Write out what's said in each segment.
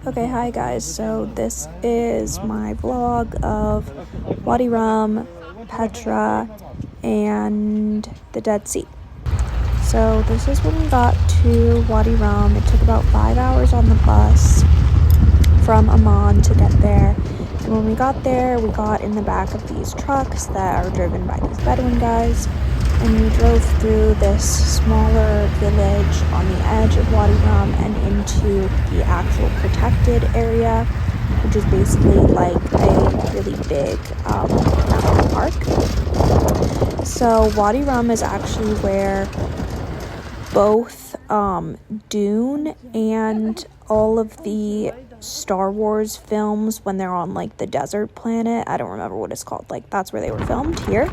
Okay, hi guys. So this is my vlog of Wadi Rum, Petra, and the Dead Sea. So this is when we got to Wadi Rum. It took about 5 hours on the bus from Amman to get there. And when we got there, we got in the back of these trucks that are driven by these Bedouin guys. And we drove through this smaller village on the edge of Wadi Rum and into the actual protected area, which is basically like a really big national park. So Wadi Rum is actually where both Dune and all of the Star Wars films, when they're on like the desert planet, I don't remember what it's called, like that's where they were filmed, here.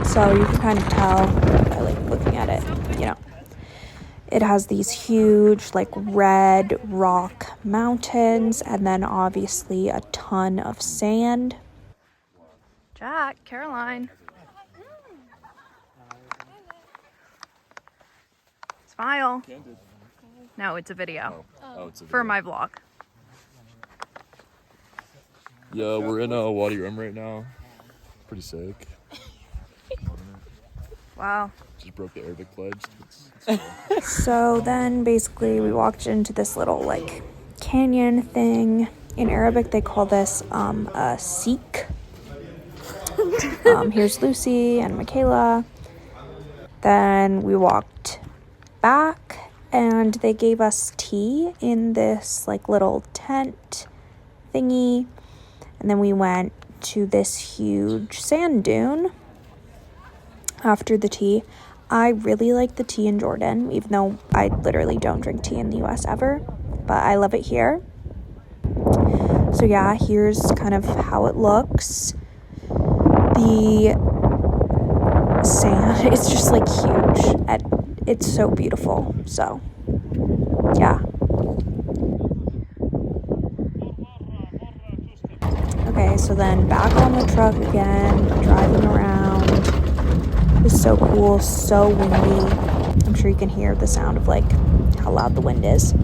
So you can kind of tell by like looking at it, it has these huge like red rock mountains and then obviously a ton of sand. Jack, Caroline. Smile. No, it's a video. Oh, it's a video. For my vlog. Yeah, we're in Wadi Rum right now. Pretty sick. Wow. Just broke the Arabic pledge. So then basically we walked into this little like canyon thing. In Arabic they call this a seek. Here's Lucy and Michaela. Then we walked back and they gave us tea in this like little tent thingy. And then we went to this huge sand dune after the tea. I really like the tea in Jordan, even though I literally don't drink tea in the US ever, but I love it here. So yeah, here's kind of how it looks. The sand, it's just like huge and it's so beautiful. So yeah. Okay, so then back on the truck again, driving around. It was so cool, so windy. I'm sure you can hear the sound of like how loud the wind is.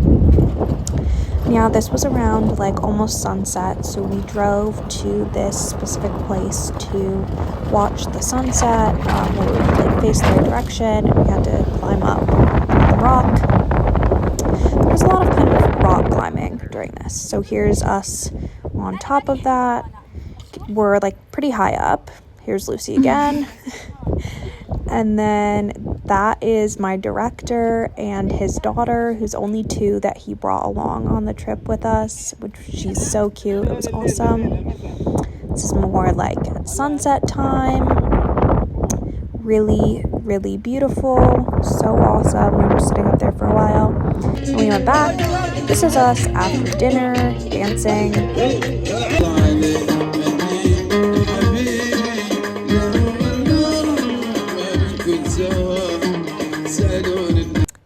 Yeah, this was around like almost sunset, so we drove to this specific place to watch the sunset. We would like face the right direction, and we had to climb up the rock. There was a lot of kind of rock climbing during this. So here's us on top of that. We're like pretty high up. Here's Lucy again. And then that is my director and his daughter, who's only 2, that he brought along on the trip with us, which she's so cute. It was awesome. This is more like sunset time. Really, really beautiful. So awesome. We were sitting up there for a while. And we went back. This is us after dinner, dancing.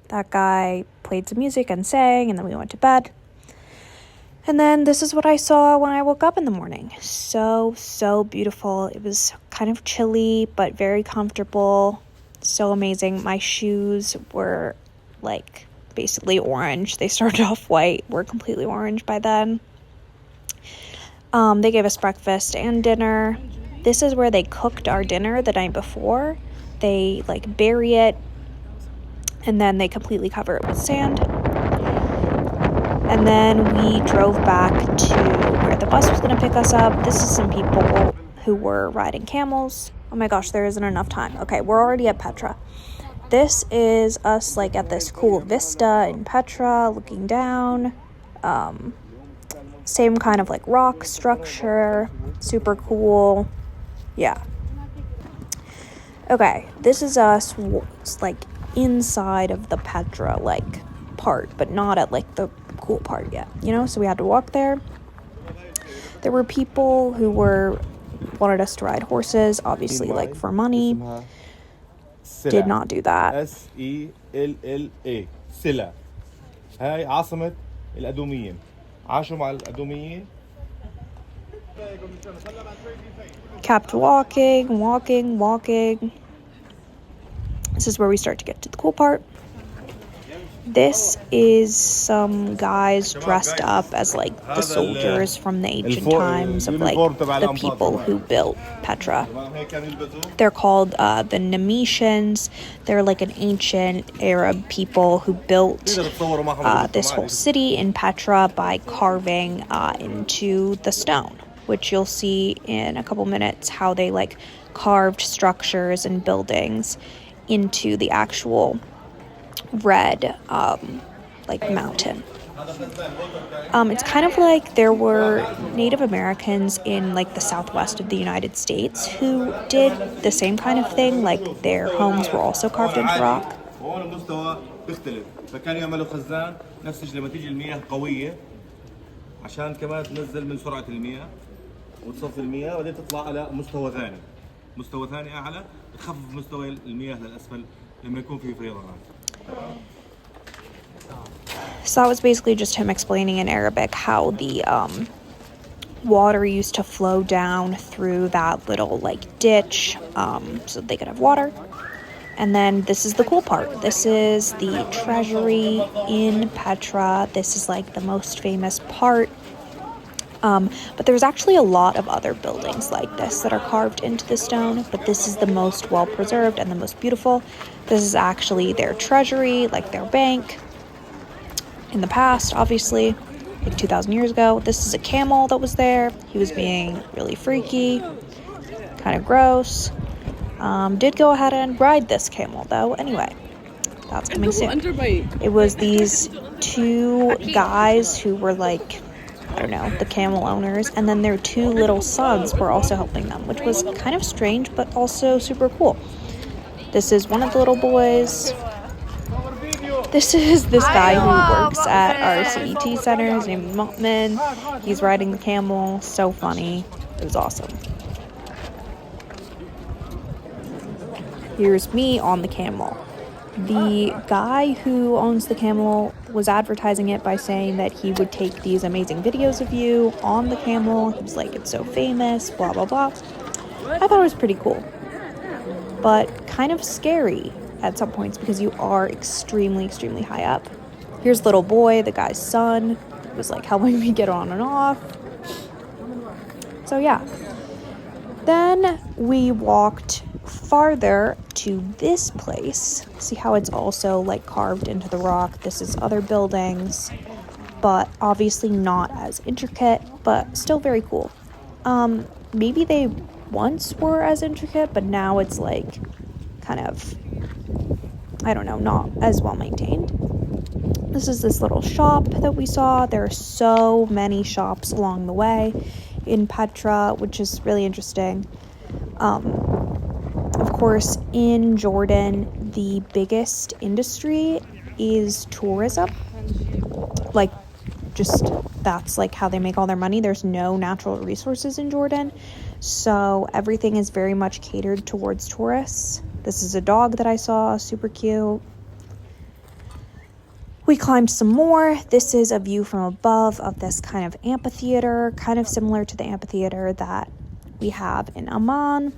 That guy played some music and sang, and then we went to bed. And then this is what I saw when I woke up in the morning. So beautiful. It was kind of chilly, but very comfortable. So amazing. My shoes were like basically orange. They started off white, were completely orange by then. They gave us breakfast and dinner. This is where they cooked our dinner the night before. They like bury it and then they completely cover it with sand. And then we drove back to where the bus was going to pick us up. This is some people who were riding camels. Oh my gosh, there isn't enough time. Okay, we're already at Petra. This is us like at this cool vista in Petra, looking down. Same kind of like rock structure, super cool. Yeah. Okay, this is us like inside of the Petra like part, but not at like the cool part yet, so we had to walk there. There were people who wanted us to ride horses, obviously like for money. Did not do that. SELLA سلا هاي عاصمة الأدوميين عاشوا مع الأدوميين. Kept walking. This is where we start to get to the cool part. This is some guys dressed up as like the soldiers from the ancient times of like the people who built Petra. They're called the Nemetians. They're like an ancient Arab people who built this whole city in Petra by carving into the stone, which you'll see in a couple minutes how they like carved structures and buildings into the actual red like mountain. It's kind of like there were Native Americans in like the southwest of the United States who did the same kind of thing, like their homes were also carved into rock. فكانوا يعملوا خزان نفس الشيء لما تيجي المياه قوية عشان كمان تنزل من سرعة المياه وتصفي المياه وبعدين تطلع على مستوى ثاني أعلى تخفف مستوى المياه للأسفل لما يكون في فيضانات. So that was basically just him explaining in Arabic how the water used to flow down through that little like ditch so they could have water. And then this is the cool part. This is the treasury in Petra. This is like the most famous part. But there's actually a lot of other buildings like this that are carved into the stone, but this is the most well preserved and the most beautiful. This is actually their treasury, like their bank. In the past, obviously, like 2,000 years ago. This is a camel that was there. He was being really freaky, kind of gross. Did go ahead and ride this camel, though. Anyway, that's coming soon. It was these two guys who were like, I don't know, the camel owners, and then their two little sons were also helping them, which was kind of strange, but also super cool. This is one of the little boys. This is this guy who works at our CET center. His name is Mu'min. He's riding the camel. So funny. It was awesome. Here's me on the camel. The guy who owns the camel was advertising it by saying that he would take these amazing videos of you on the camel. He was like, it's so famous, blah, blah, blah. I thought it was pretty cool, but kind of scary at some points because you are extremely, extremely high up. Here's little boy, the guy's son, was like helping me get on and off. So yeah. Then we walked farther to this place. See how it's also like carved into the rock. This is other buildings, but obviously not as intricate, but still very cool. Maybe they once were as intricate, but now it's like kind of, I don't know, not as well maintained. This is this little shop that we saw. There are so many shops along the way in Petra, which is really interesting. Of course, in Jordan, the biggest industry is tourism. Like, just that's like how they make all their money. There's no natural resources in Jordan, so everything is very much catered towards tourists. This is a dog that I saw, super cute. We climbed some more. This is a view from above of this kind of amphitheater, kind of similar to the amphitheater that we have in Amman.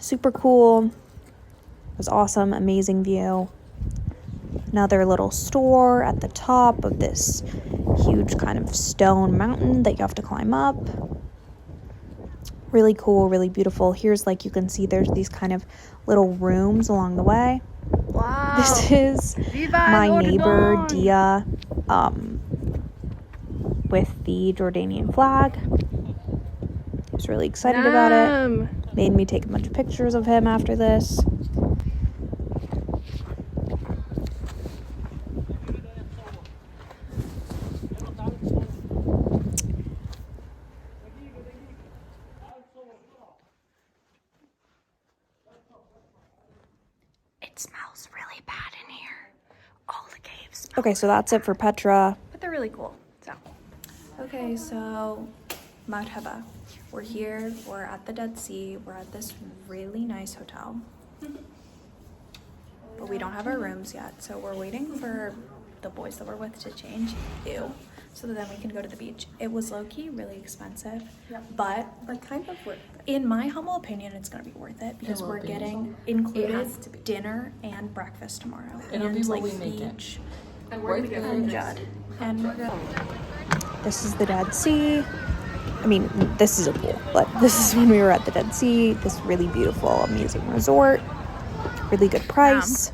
Super cool. It was awesome, amazing view. Another little store at the top of this huge kind of stone mountain that you have to climb up. Really cool, really beautiful. Here's, like, you can see there's these kind of little rooms along the way. Wow. This is my neighbor, Dia, with the Jordanian flag. He was really excited about it. Made me take a bunch of pictures of him after this. It smells really bad in here. All the caves smell. Okay, so that's it for Petra. But they're really cool. So. Okay, so Marhaba. We're here, we're at the Dead Sea, we're at this really nice hotel. But we don't have our rooms yet, so we're waiting for the boys that we're with to change. Ew. so that then we can go to the beach. It was low-key really expensive, Yep. but kind of worth it. in my humble opinion, it's gonna be worth it because will we're be. getting It included has to be. dinner and breakfast tomorrow. It'll and be what like we make it. beach And we're gonna get and pictures. Judd. And we're good. This is the Dead Sea. I mean, this is a pool, but this is when we were at the Dead Sea. This really beautiful, amazing resort. Really good price.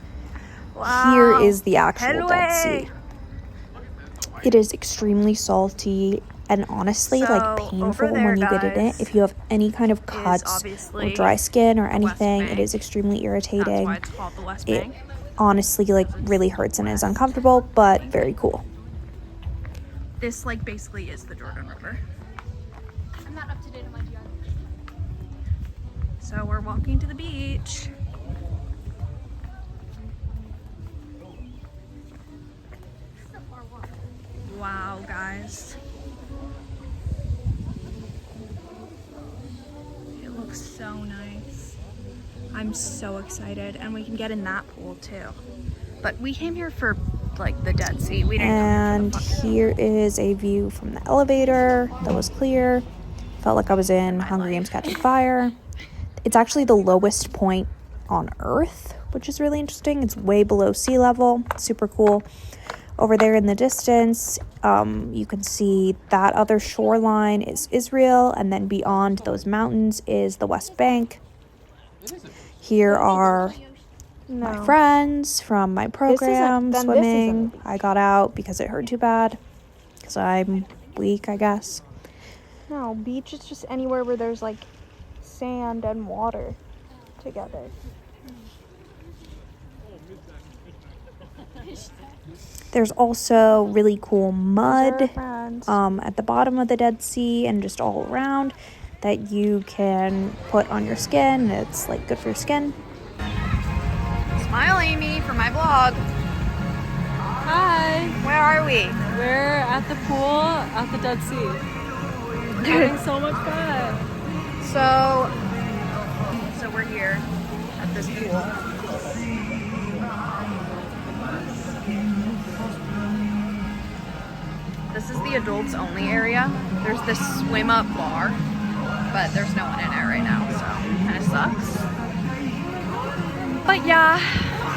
Here is the actual Dead Sea. It is extremely salty and honestly like painful when you get in it. If you have any kind of cuts or dry skin or anything, it is extremely irritating. That's why it's called the West It Bank. honestly like really hurts and is uncomfortable, but very cool. This like basically is the Jordan River. I'm not up to date on my geography. So we're walking to the beach. It's a far walk. Wow, guys. It looks so nice. I'm so excited. And we can get in that pool too. But we came here for like the Dead Sea. We didn't And come here for the here is a view from the elevator that was clear. Felt like I was in Hunger Games Catching Fire. It's actually the lowest point on Earth, which is really interesting. It's way below sea level. Super cool. Over there in the distance, you can see that other shoreline is Israel, and then beyond those mountains is the West Bank. Here are my friends from my program swimming. I got out because it hurt too bad because I'm weak, I guess. No, beach is just anywhere where there's like sand and water together. There's also really cool mud Friends. at the bottom of the Dead Sea and just all around that you can put on your skin. It's like good for your skin. Smile, Amy, for my vlog. Hi, Where are we? we're at the pool at the Dead Sea. Having so much fun. So we're here at this pool. This is the adults only area. There's this swim up bar, but there's no one in it right now, so kind of sucks. But yeah,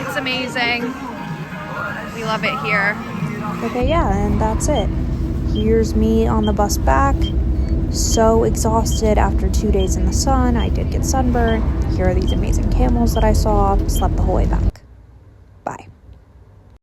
it's amazing. We love it here. Okay, yeah, and that's it. Here's me on the bus back. So exhausted after 2 days in the sun. I did get sunburned. Here are these amazing camels that I saw. Slept the whole way back.